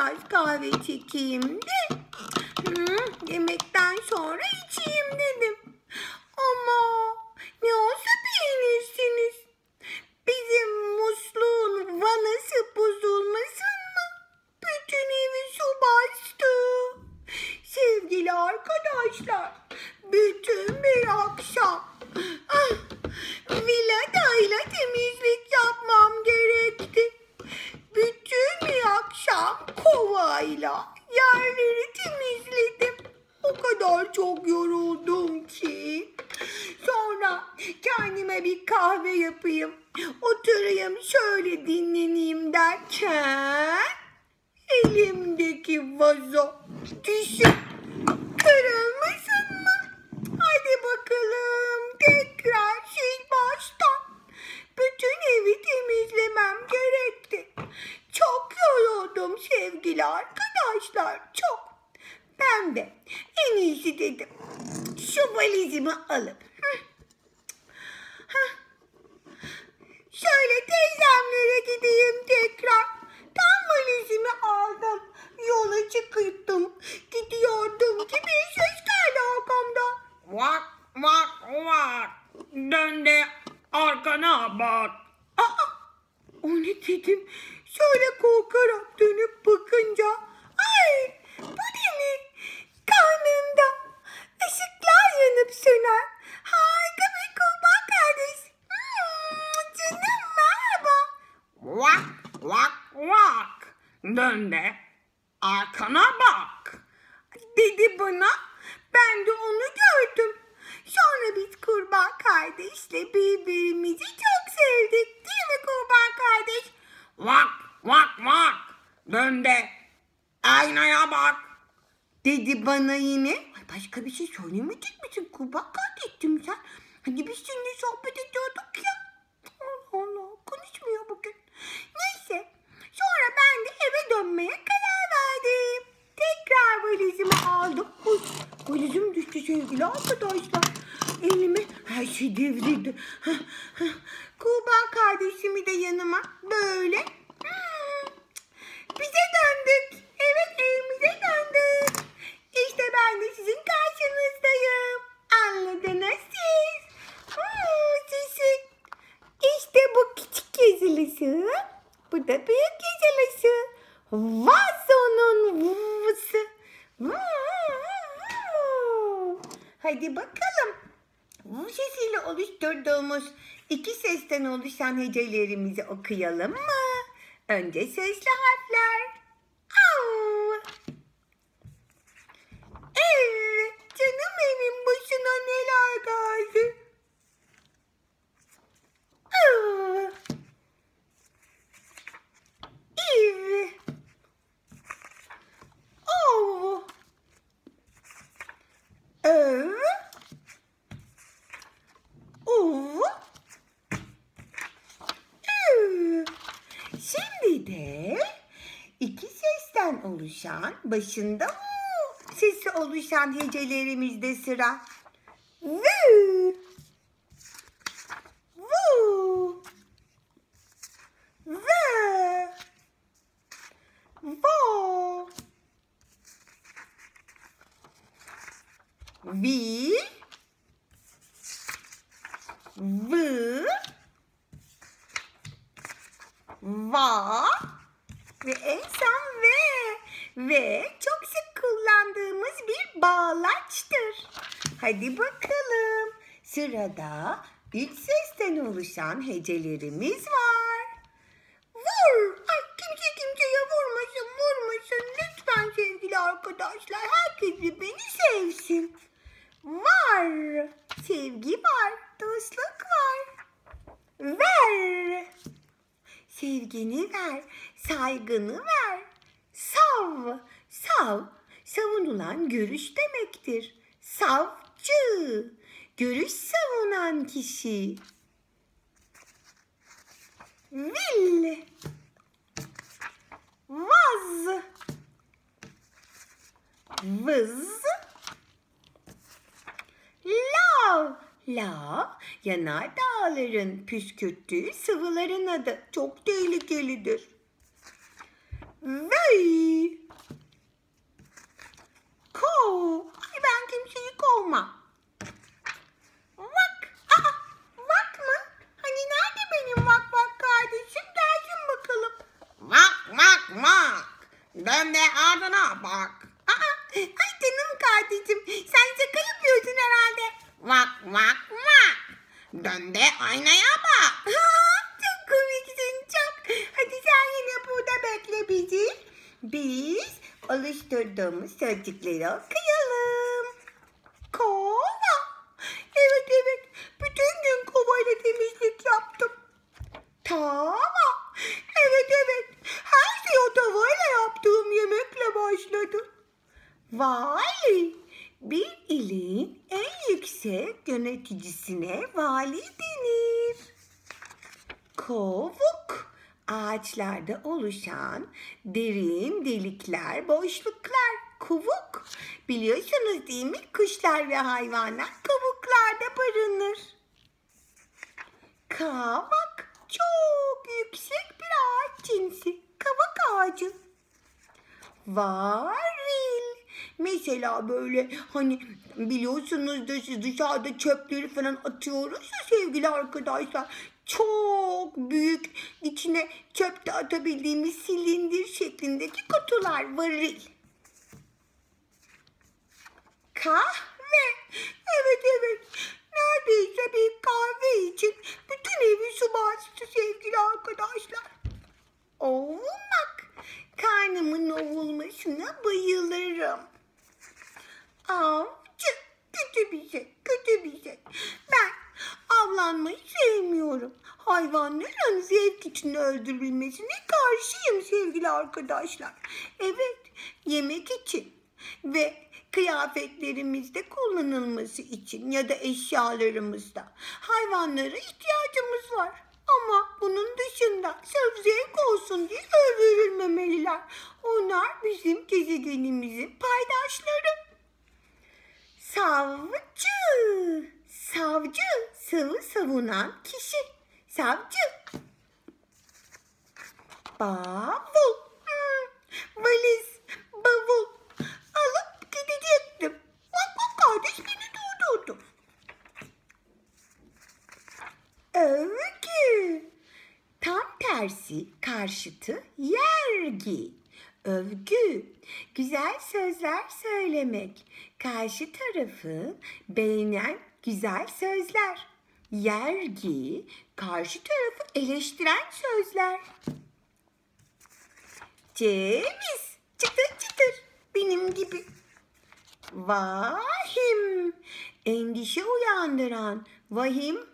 biraz kahve çekeyim de yemekten sonra içeyim dedim. Ama ne olsa beğenirsiniz. Bizim musluğun vanası bozulmasın mı? Bütün evi su bastı. Sevgili arkadaşlar, bütün bir akşam viladayla temizlik yapmam gerekti. Bütün bir akşam kovayla yerleri temizledim. O kadar çok yoruldum ki. Sonra kendime bir kahve yapayım, oturayım şöyle dinleneyim derken elimdeki vazo düşüp kırılmasın mı? Hadi bakalım tekrar sil baştan. Bütün evi temizlemem gerekti. Çok yoruldum sevgili arkadaşlar, çok. Ben de en iyisi dedim şu valizimi alıp şöyle teyzemlere gideyim tekrar. Tam valizimi aldım, yola çıktım. Gidiyordum ki bir ses geldi arkamdan. Vak vak vak. Dön de arkana bak. Aa, o ne dedim? Şöyle korkarak dönüp bakınca, ay bu ne? Karnında ışıklar yanıp söner. Harika bir kurbağa kardeş. Canım merhaba. Vak vak vak. Dön de arkana bak. Dedi bana. Ben de onu gördüm. Sonra biz kurbağa kardeşle birbirimizi çok sevdik. Değil mi kurbağa kardeş? Vak vak vak. Dön de aynaya bak. Dedi bana yine. Ay, başka bir şey söylemeyecek misin kurbağa kardeşim sen? Hani biz seninle sohbet ediyorduk ya. Allah Allah, konuşmuyor bugün. Neyse, sonra ben de eve dönmeye karar verdim. Tekrar valizimi aldım. Uy, valizim düştü sevgili arkadaşlar. Elime her şey devrildi. Kurbağa kardeşimi de yanıma böyle bize döndük. Evet, evimize döndük. İşte ben de sizin karşınızdayım. Anladınız siz. Sesi. İşte bu küçük yazılısı. Bu da büyük yazılısı. Vazonun vıvısı. Hadi bakalım. Bu sesiyle oluşturduğumuz iki sesten oluşan hecelerimizi okuyalım mı? Önce sesli harfler. Av. Evet, canım evin başına neler geldi. Av. İv. Ov. Öv. Uv. Üv. Şimdi de iki sesten oluşan, başında u sesi oluşan hecelerimizde sıra. Vü. Vu. Vö. Vo. Vi. Vı. Va. Ve en son ve. Ve çok sık kullandığımız bir bağlaçtır. Hadi bakalım. Sırada üç sesten oluşan hecelerimiz var. Vur. Ay, kimseye vurmasın. Lütfen sevgili arkadaşlar. Herkes beni sevsin. Var. Sevgi var. Dostluk var. Ver. Sevgini ver. Saygını ver. Sav. Savunulan görüş demektir. Savcı. Görüş savunan kişi. Vil. Vaz. Vız. Lav. Lav, yanardağların püskürttüğü sıvıların adı. Çok tehlikelidir. Vay. Kov. Ay ben kimseyi kovmam. Vak. Aa, vak mı? Hani nerede benim vak vak kardeşim? Gelsin bakalım. Vak vak vak. Dön de ardına bak. Aa, ay canım kardeşim. Sen şaka yapıyorsun herhalde. Vak vak vak. Dön de aynaya bak. Çok komiksin çok. Hadi sen yine burada bekle bizi. Biz oluşturduğumuz sözcükleri okuyalım. Kova. Evet evet. Bütün gün kovayla temizlik yaptım. Tava. Evet evet. Her şey o tavayla yaptığım yemekle başladı. Vali. Bir ilin en yüksek yöneticisine vali denir. Kovuk. Ağaçlarda oluşan derin delikler, boşluklar. Kovuk. Biliyorsunuz değil mi? Kuşlar ve hayvanlar kovuklarda barınır. Kavak. Çok yüksek bir ağaç cinsi. Kavak ağacı. Varil. Mesela böyle hani biliyorsunuzdur siz dışarıda çöpleri falan atıyoruz ya sevgili arkadaşlar. Çok büyük içine çöp de atabildiğimiz silindir şeklindeki kutular varil. Kahve. Evet evet. Neredeyse bir kahve için bütün evi su bastı sevgili arkadaşlar. Ovulmak. Karnımın ovulmasına bayılırım. Avcı. Kötü bir şey, kötü bir şey. Ben avlanmayı sevmiyorum. Hayvanların zevk için öldürülmesine karşıyım sevgili arkadaşlar. Evet, yemek için ve kıyafetlerimizde kullanılması için ya da eşyalarımızda hayvanlara ihtiyacımız var. Ama bunun dışında sırf zevk olsun diye öldürülmemeliler. Onlar bizim gezegenimizin paydaşları. Savcı. Savcı. Savı savunan kişi. Savcı. Bavul. Valiz. Bavul. Alıp gidecektim. Bak kardeş beni durdurdu. Övgü. Tam tersi karşıtı yergi. Övgü, güzel sözler söylemek, karşı tarafı beğenen güzel sözler. Yergi, karşı tarafı eleştiren sözler. Ceviz, çıtır çıtır, benim gibi. Vahim, endişe uyandıran, vahim.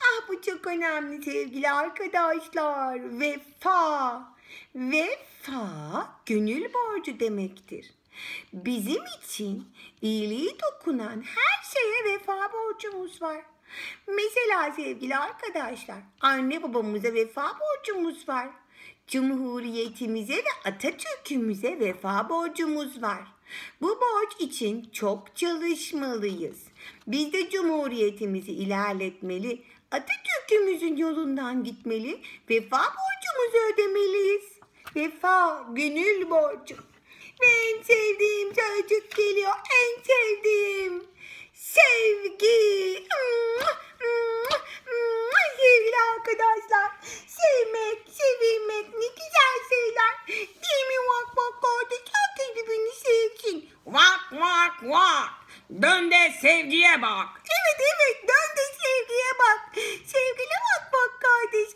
Ah bu çok önemli sevgili arkadaşlar. Vefa. Vefa gönül borcu demektir. Bizim için iyiliği dokunan her şeye vefa borcumuz var. Mesela sevgili arkadaşlar anne babamıza vefa borcumuz var. Cumhuriyetimize ve Atatürk'ümüze vefa borcumuz var. Bu borç için çok çalışmalıyız. Biz de Cumhuriyetimizi ilerletmeli, Atatürk'ümüzün yolundan gitmeli, vefa borcumuzu ödemeliyiz. Vefa, gönül borcu. Ve en sevdiğim sözcük geliyor, en sevdiğim. Sevgi. Sevgili arkadaşlar, sevmek, sevilmek ne güzel şeyler. Değil mi vak vak kardeş? Herkes birbirini sevsin. Vak vak vak. Dön de sevgiye bak. Evet evet, dön de sevgiye bak. Sevgili vak vak kardeş.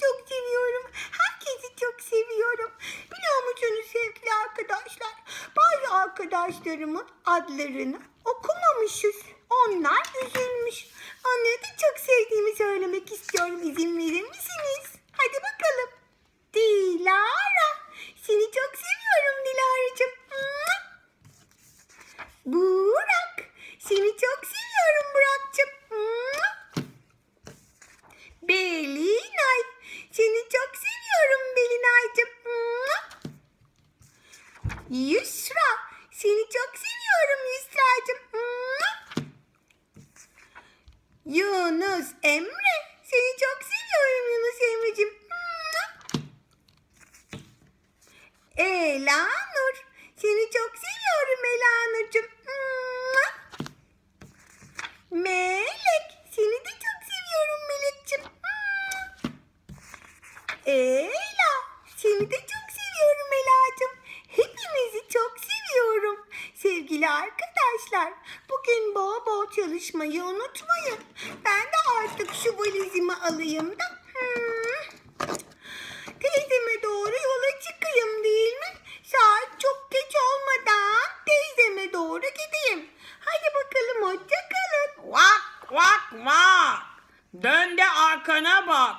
Çok seviyorum. Herkesi çok seviyorum. Biliyor musunuz sevgili arkadaşlar? Bazı arkadaşlarımın adlarını okumamışız. Onlar üzülmüş. Onları da çok sevdiğimi söylemek istiyorum. İzin verir misiniz? Hadi bakalım. Dilara. Seni çok seviyorum Dilara'cığım. Burak. Seni çok seviyorum Burak'cığım. Belinay. Seni çok seviyorum Belinay'cığım. Yusra. Seni çok seviyorum Yusra'cığım. Yunus Emre. Seni çok seviyorum Yunus Emre'cim. Elanur. Seni çok seviyorum Elanur'cum. Melek. Seni de çok seviyorum Melek'cim. Ela. Seni de çok seviyorum Ela'cığım. Hepinizi çok seviyorum. Sevgili arkadaşlar, bugün bol bol çalışmayı unutmayın. Ben de artık şu valizimi alayım da teyzeme doğru yola çıkayım değil mi? Saat çok geç olmadan teyzeme doğru gideyim. Hadi bakalım, hoşça kalın. Vak vak vak. Dön de arkana bak.